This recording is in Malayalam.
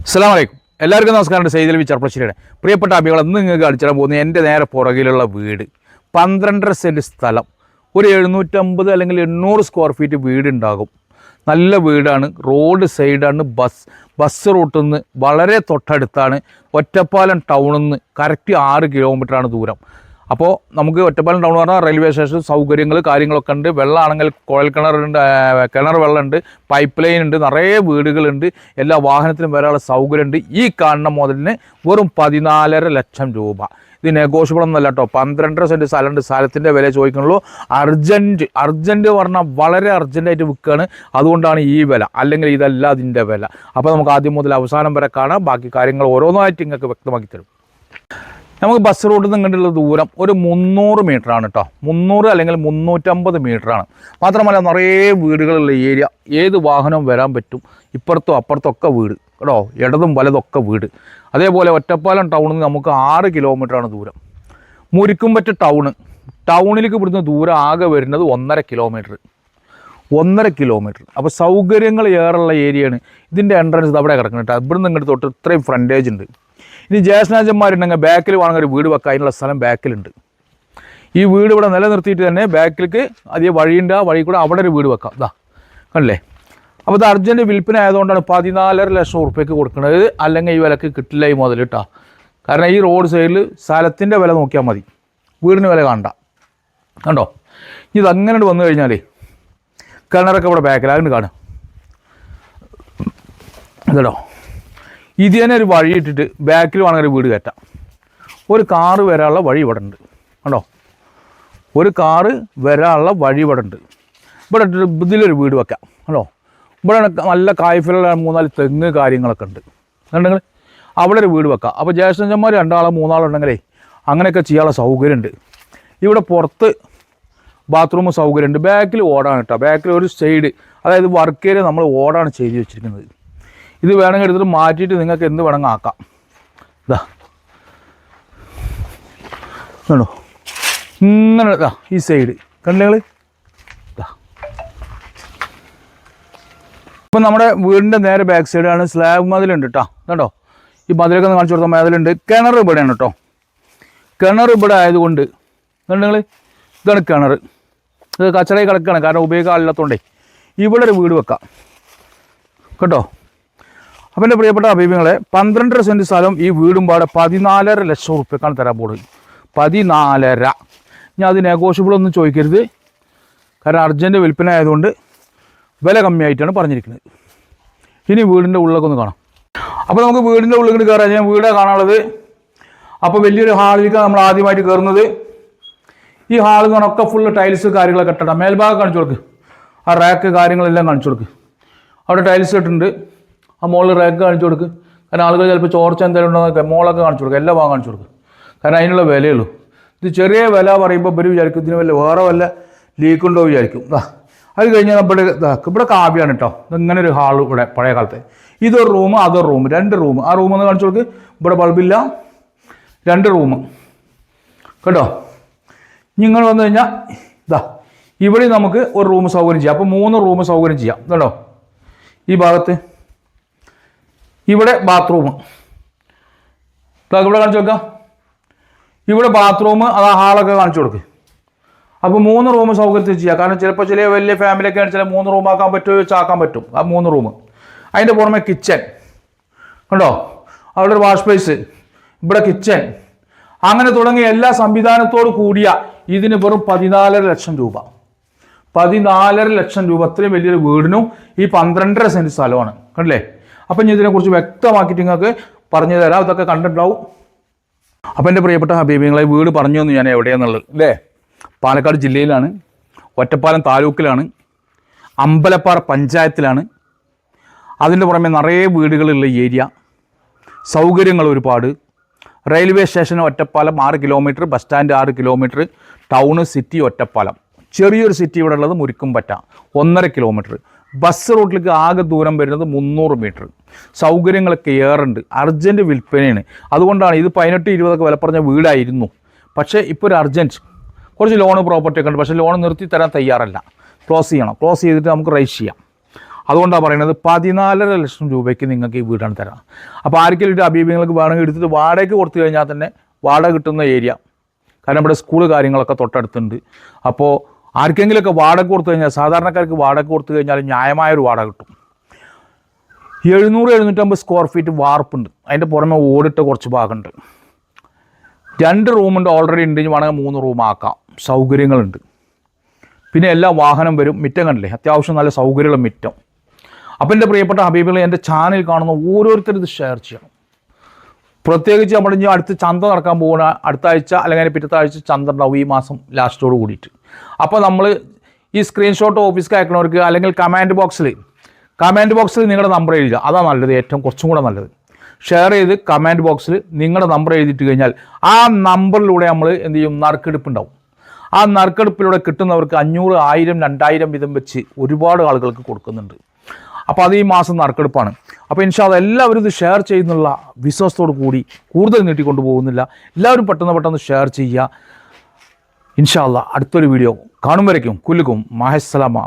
അസ്സലാമു അലൈക്കും. എല്ലാവർക്കും നമസ്കാരം. സെയ്ദലവി ചെർപ്പശ്ശേരിയുടെ പ്രിയപ്പെട്ട അഭികൾ ഇന്ന് നിങ്ങൾക്ക് കാണിച്ചിടാൻ പോകുന്നത് എൻ്റെ നേരെ പുറകിലുള്ള വീട്. 12.5 സെൻറ്റ് സ്ഥലം, ഒരു 750 അല്ലെങ്കിൽ 800 സ്ക്വയർ ഫീറ്റ് വീടുണ്ടാകും. നല്ല വീടാണ്, റോഡ് സൈഡാണ്, ബസ് റൂട്ടിൽ നിന്ന് വളരെ തൊട്ടടുത്താണ്. ഒറ്റപ്പാലം ടൗണിൽ നിന്ന് കറക്റ്റ് 6 കിലോമീറ്ററാണ് ദൂരം. അപ്പോൾ നമുക്ക് ഒറ്റപ്പാലം ടൗൺ പറഞ്ഞാൽ റെയിൽവേ സ്റ്റേഷൻ സൗകര്യങ്ങൾ കാര്യങ്ങളൊക്കെ ഉണ്ട്. വെള്ളമാണെങ്കിൽ കുഴൽ കിണറുണ്ട്, കിണർ വെള്ളമുണ്ട്, പൈപ്പ് ലൈൻ ഉണ്ട്, നിറയെ വീടുകളുണ്ട്, എല്ലാ വാഹനത്തിനും വരാനുള്ള സൗകര്യമുണ്ട്. ഈ കാണുന്ന മുതലിന് വെറും 14.5 ലക്ഷം രൂപ. ഇത് നെഗോഷ്യബിൾ ഒന്നല്ല കേട്ടോ. 12.5 സെൻറ്റ് സ്ഥലമുണ്ട്. സ്ഥലത്തിൻ്റെ വില ചോദിക്കുന്നുള്ളൂ. അർജൻറ്റ് പറഞ്ഞാൽ വളരെ അർജൻറ്റായിട്ട് വിൽക്കുകയാണ്. അതുകൊണ്ടാണ് ഈ വില, അല്ലെങ്കിൽ ഇതല്ല അതിൻ്റെ വില. അപ്പോൾ നമുക്ക് ആദ്യം മുതൽ അവസാനം വരെ കാണാം. ബാക്കി കാര്യങ്ങൾ ഓരോന്നായിട്ട് നിങ്ങൾക്ക് വ്യക്തമാക്കി തരും. നമുക്ക് ബസ് റൂട്ടിൽ നിന്ന് ഇങ്ങോട്ടുള്ള ദൂരം ഒരു 300 മീറ്ററാണ് കേട്ടോ. 300 അല്ലെങ്കിൽ 350 മീറ്ററാണ്. മാത്രമല്ല നിറയെ വീടുകളുള്ള ഏരിയ, ഏത് വാഹനവും വരാൻ പറ്റും. ഇപ്പുറത്തും അപ്പുറത്തൊക്കെ വീട് കേട്ടോ, ഇടതും വലതൊക്കെ വീട്. അതേപോലെ ഒറ്റപ്പാലം ടൗണിൽ നിന്ന് നമുക്ക് 6 കിലോമീറ്ററാണ് ദൂരം. മുരിക്കുംപറ്റ ടൗണിലേക്ക് ഇവിടുന്ന് ദൂരം ആകെ വരുന്നത് 1.5 കിലോമീറ്റർ. 1.5 കിലോമീറ്റർ. അപ്പോൾ സൗകര്യങ്ങൾ ഏറെയുള്ള ഏരിയയാണ്. ഇതിൻ്റെ എൻട്രൻസ് അവിടെ കിടക്കണം കേട്ടോ. ഇവിടുന്ന് ഇങ്ങോട്ട് തൊട്ട് ഇത്രയും ഫ്രണ്ടേജ് ഉണ്ട്. ഇനി ജ്യേഷ്ഠാജന്മാരുണ്ടെങ്കിൽ ബാക്കിൽ വേണമെങ്കിൽ ഒരു വീട് വെക്കാം. അതിനുള്ള സ്ഥലം ബാക്കിലുണ്ട്. ഈ വീട് ഇവിടെ നിലനിർത്തിയിട്ട് തന്നെ ബാക്കിലേക്ക് അധികം വഴിയുണ്ട്. ആ വഴി കൂടെ അവിടെ ഒരു വീട് വെക്കാം. ഇതാ കണ്ടില്ലേ. അപ്പോൾ ഇത് അർജൻറ്റ് വിൽപ്പന ആയതുകൊണ്ടാണ് 14.5 ലക്ഷം ഉറുപ്പ്യക്ക് കൊടുക്കുന്നത്. അല്ലെങ്കിൽ ഈ വിലക്ക് കിട്ടില്ല ഈ മുതൽ കേട്ടോ. കാരണം ഈ റോഡ് സൈഡിൽ സ്ഥലത്തിൻ്റെ വില നോക്കിയാൽ മതി, വീടിന് വില കാണണ്ട. കണ്ടോ, ഇത് അങ്ങനെ വന്നു കഴിഞ്ഞാൽ കിണറൊക്കെ ഇവിടെ ബാക്കിലാകുന്നു കാണും കേട്ടോ. ഇത് തന്നെ ഒരു വഴി ഇട്ടിട്ട് ബാക്കിൽ വേണമെങ്കിൽ ഒരു വീട് കയറ്റാം. ഒരു കാറ് വരാനുള്ള വഴി ഇവിടെ ഉണ്ട് കണ്ടോ. ഒരു കാറ് വരാനുള്ള വഴി ഇവിടെ ഉണ്ട്. ഇവിടെ ഇട്ടിട്ട് ഇതിലൊരു വീട് വെക്കാം കണ്ടോ. ഇവിടെ നല്ല കായ്ഫലുള്ള 3-4 തെങ്ങ് കാര്യങ്ങളൊക്കെ ഉണ്ട് കണ്ടെങ്കിൽ അവിടെ ഒരു വീട് വെക്കാം. അപ്പോൾ ജ്യേഷ്ഠന്മാർ 2 3 അങ്ങനെയൊക്കെ ചെയ്യാനുള്ള സൗകര്യമുണ്ട്. ഇവിടെ പുറത്ത് ബാത്റൂം സൗകര്യമുണ്ട്. ബാക്കിൽ ഓടാണ് കേട്ടോ. ബാക്കിൽ ഒരു സൈഡ്, അതായത് വർക്ക് ഏരിയ നമ്മൾ ഓടാണ് ചെയ്ത് വെച്ചിരിക്കുന്നത്. ഇത് വേണമെങ്കിൽ എടുത്തിട്ട് മാറ്റിയിട്ട് നിങ്ങൾക്ക് എന്ത് വേണമെങ്കിൽ ആക്കാം. ഇതാ കണ്ടോ, ഇങ്ങനെ ഇതാ ഈ സൈഡ് കണ്ടില്ലേ. ഇതാ ഇപ്പം നമ്മുടെ വീടിൻ്റെ നേരെ ബാക്ക് സൈഡാണ്. സ്ലാബ് മതിലുണ്ട് കേട്ടോ. കണ്ടോ, ഈ മതിലൊക്കെ ഒന്ന് കാണിച്ചു കൊടുത്താൽ മതിലുണ്ട്. കിണർ ഇവിടെയാണ് കേട്ടോ. കിണർ ഇവിടെ ആയതുകൊണ്ട് കണ്ടെങ്കിൽ ഇതാണ് കിണർ. ഇത് കച്ചറയിൽ കിടക്കുകയാണ്, കാരണം ഉപയോഗിക്കാനില്ലാത്തതുകൊണ്ടേ. ഇവിടെ ഒരു വീട് വെക്കാം കേട്ടോ. അപ്പം എൻ്റെ പ്രിയപ്പെട്ട അഭിപ്രായങ്ങളെ, 12.5 സെൻറ്റ് സ്ഥലം ഈ വീടും പാടെ 14.5 ലക്ഷം ഉറുപ്പ്യക്കാണ് തരാൻ പോകുന്നത്. 14.5. ഞാൻ അത് നെഗോഷ്യബിൾ ഒന്നും ചോദിക്കരുത്, കാരണം അർജൻറ്റ് വിൽപ്പന ആയതുകൊണ്ട് വില കമ്മിയായിട്ടാണ് പറഞ്ഞിരിക്കുന്നത്. ഇനി വീടിൻ്റെ ഉള്ളിലൊക്കെ ഒന്ന് കാണാം. അപ്പോൾ നമുക്ക് വീടിൻ്റെ ഉള്ളിൽ കയറാം. ഞാൻ വീടാണ് കാണാനുള്ളത്. അപ്പോൾ വലിയൊരു ഹാളിലേക്കാണ് നമ്മൾ ആദ്യമായിട്ട് കയറുന്നത്. ഈ ഹാളിൽ നിന്നൊക്കെ ഫുള്ള് ടൈൽസ് കാര്യങ്ങളൊക്കെ ഇട്ടിട്ടാണ്. മേൽഭാഗം കാണിച്ചു കൊടുക്ക്. ആ റാക്ക് കാര്യങ്ങളെല്ലാം കാണിച്ചു കൊടുക്ക്. അവിടെ ടൈൽസ് ഇട്ടിട്ടുണ്ട്. ആ മോളിൽ റാക്ക് കാണിച്ചു കൊടുക്ക്. കാരണം ആളുകൾ ചിലപ്പോൾ ചോർച്ച എന്തെങ്കിലും ഉണ്ടോ മോളൊക്കെ കാണിച്ചു കൊടുക്കുക. എല്ലാ ഭാഗം കാണിച്ചു കൊടുക്കുക. കാരണം അതിനുള്ള വിലയുള്ളൂ. ഇത് ചെറിയ വില പറയുമ്പോൾ ഇവർ വിചാരിക്കും ഇതിന് വല്ല വേറെ വല്ല ലീക്കുണ്ടോ വിചാരിക്കും. അത് കഴിഞ്ഞാൽ ഇവിടെ കാവ്യാണ് കേട്ടോ. ഇങ്ങനെ ഒരു ഹാൾ ഇവിടെ പഴയ കാലത്തെ. ഇതൊരു റൂം, അതൊരു റൂം, 2 റൂം. ആ റൂമൊന്ന് കാണിച്ചു കൊടുക്ക്. ഇവിടെ ബൾബില്ല, 2 റൂം കേട്ടോ. നിങ്ങൾ വന്നു കഴിഞ്ഞാൽ ഇവിടെ നമുക്ക് ഒരു റൂം സൗകര്യം ചെയ്യാം. അപ്പോൾ 3 റൂം സൗകര്യം ചെയ്യാം കേട്ടോ. ഈ ഭാഗത്ത് ഇവിടെ ബാത്റൂം ഇവിടെ കാണിച്ചു കൊടുക്കാം. ഇവിടെ ബാത്റൂം, അത് ഹാളൊക്കെ കാണിച്ചു കൊടുക്ക്. അപ്പോൾ 3 റൂം സൗകര്യത്തിൽ ചെയ്യാം. കാരണം ചിലപ്പോൾ ചില വലിയ ഫാമിലിയൊക്കെ ആണെങ്കിൽ ചില 3 റൂം ആക്കാൻ പറ്റുമോ വെച്ചാക്കാൻ പറ്റും. ആ 3 റൂം. അതിൻ്റെ പുറമെ കിച്ചൺ കണ്ടോ. അവിടെ ഒരു വാഷ് ബേസ്, ഇവിടെ കിച്ചൺ, അങ്ങനെ തുടങ്ങിയ എല്ലാ സംവിധാനത്തോടു കൂടിയ ഇതിന് വെറും 14.5 ലക്ഷം രൂപ. 14.5 ലക്ഷം രൂപ. അത്രയും വലിയൊരു വീടിനും ഈ 12.5 സെൻറ്റ് സ്ഥലമാണ് കണ്ടില്ലേ. അപ്പം ഞാൻ ഇതിനെക്കുറിച്ച് വ്യക്തമാക്കിയിട്ട് നിങ്ങൾക്ക് പറഞ്ഞു തരാം. ഇതൊക്കെ കണ്ടിട്ടുണ്ടാവും. അപ്പം എൻ്റെ പ്രിയപ്പെട്ട ഹബീബിങ്ങളെ, വീട് പറഞ്ഞു തന്നു ഞാൻ എവിടെയാണെന്നുള്ളത് അല്ലേ. പാലക്കാട് ജില്ലയിലാണ്, ഒറ്റപ്പാലം താലൂക്കിലാണ്, അമ്പലപ്പാറ പഞ്ചായത്തിലാണ്. അതിൻ്റെ പുറമെ നിറയെ വീടുകളുള്ള ഏരിയ, സൗകര്യങ്ങൾ ഒരുപാട്. Railway station Ottapalam 6 kilometre, bus stand 6 kilometre, town city Ottapalam. ചെറിയൊരു സിറ്റി ഇവിടെ ഉള്ളത് മുരിക്കുംപറ്റ 1.5 കിലോമീറ്റർ. ബസ് റൂട്ടിലേക്ക് ആകെ ദൂരം വരുന്നത് 300 മീറ്റർ. സൗകര്യങ്ങളൊക്കെ ഏറുണ്ട്. അർജൻറ്റ് വിൽപ്പനയാണ്. അതുകൊണ്ടാണ് ഇത് 18-20 വില പറഞ്ഞ വീടായിരുന്നു. പക്ഷേ ഇപ്പോൾ ഒരു അർജൻറ്റ് കുറച്ച് ലോണ് പ്രോപ്പർട്ടി ഒക്കെ ഉണ്ട്. പക്ഷേ ലോൺ നിർത്തി തരാൻ തയ്യാറല്ല. ക്ലോസ് ചെയ്യണം. ക്ലോസ് ചെയ്തിട്ട് നമുക്ക് റൈസ് ചെയ്യാം. അതുകൊണ്ടാണ് പറയുന്നത് 14.5 ലക്ഷം രൂപയ്ക്ക് നിങ്ങൾക്ക് ഈ വീടാണ് തരാം. അപ്പോൾ ആർക്കെങ്കിലും ഒരു അബീബിങ്ങൾക്ക് വേണമെങ്കിൽ എടുത്തിട്ട് വാടകയ്ക്ക് കൊടുത്തു കഴിഞ്ഞാൽ തന്നെ വാടക കിട്ടുന്ന ഏരിയ, കാരണം ഇവിടെ സ്കൂൾ കാര്യങ്ങളൊക്കെ തൊട്ടടുത്തുണ്ട്. അപ്പോൾ ആർക്കെങ്കിലുമൊക്കെ വാടക കൊടുത്തു കഴിഞ്ഞാൽ, സാധാരണക്കാർക്ക് വാടക കൊടുത്തു കഴിഞ്ഞാൽ ന്യായമായൊരു വാടക കിട്ടും. 700-750 സ്ക്വയർ ഫീറ്റ് വാർപ്പുണ്ട്. അതിൻ്റെ പുറമെ ഓടിട്ട കുറച്ച് ഭാഗമുണ്ട്. 2 റൂമുണ്ട്, ഓൾറെഡി ഉണ്ട്. വേണമെങ്കിൽ 3 റൂമാക്കാം. സൗകര്യങ്ങളുണ്ട്. പിന്നെ എല്ലാ വാഹനം വരും. മിറ്റം കണ്ടില്ലേ, അത്യാവശ്യം നല്ല സൗകര്യമുള്ള മിറ്റം. അപ്പോൾ എൻ്റെ പ്രിയപ്പെട്ട ഹബീബുകൾ, എൻ്റെ ചാനൽ കാണുന്ന ഓരോരുത്തരും ഇത് ഷെയർ ചെയ്യണം. പ്രത്യേകിച്ച് നമ്മൾ ഇനി അടുത്ത് ചന്ത നടക്കാൻ പോകുന്ന അടുത്ത ആഴ്ച അല്ലെങ്കിൽ പിറ്റത്തെ ആഴ്ച ചന്ത ഉണ്ടാവും, ഈ മാസം ലാസ്റ്റോട് കൂടിയിട്ട്. അപ്പോൾ നമ്മൾ ഈ സ്ക്രീൻഷോട്ട് ഓഫീസിലേക്ക് അയക്കണവർക്ക് അല്ലെങ്കിൽ കമൻറ്റ് ബോക്സിൽ നിങ്ങളുടെ നമ്പർ എഴുതുക. അതാണ് നല്ലത്, ഏറ്റവും കുറച്ചും കൂടെ നല്ലത്. ഷെയർ ചെയ്ത് കമൻറ്റ് ബോക്സിൽ നിങ്ങളുടെ നമ്പർ എഴുതിയിട്ട് കഴിഞ്ഞാൽ ആ നമ്പറിലൂടെ നമ്മൾ എന്ത് ചെയ്യും, നറുക്കെടുപ്പ് ഉണ്ടാവും. ആ നറുക്കെടുപ്പിലൂടെ കിട്ടുന്നവർക്ക് 500, 1000, 2000 വീതം വെച്ച് ഒരുപാട് ആളുകൾക്ക് കൊടുക്കുന്നുണ്ട്. അപ്പോൾ അത് ഈ മാസം നറുക്കെടുപ്പാണ്. അപ്പോൾ ഇൻഷാ അല്ലാഹ് എല്ലാവരും ഇത് ഷെയർ ചെയ്യുന്നുള്ള വിശ്വാസത്തോടു കൂടി കൂടുതൽ നീട്ടിക്കൊണ്ടു പോകുന്നില്ല. എല്ലാവരും പെട്ടെന്ന് ഷെയർ ചെയ്യുക. ഇൻഷാ അല്ലാഹ് അടുത്തൊരു വീഡിയോ കാണുമ്പോഴേക്കും കുല്ലുക്കും മാഹസ്സലാമ.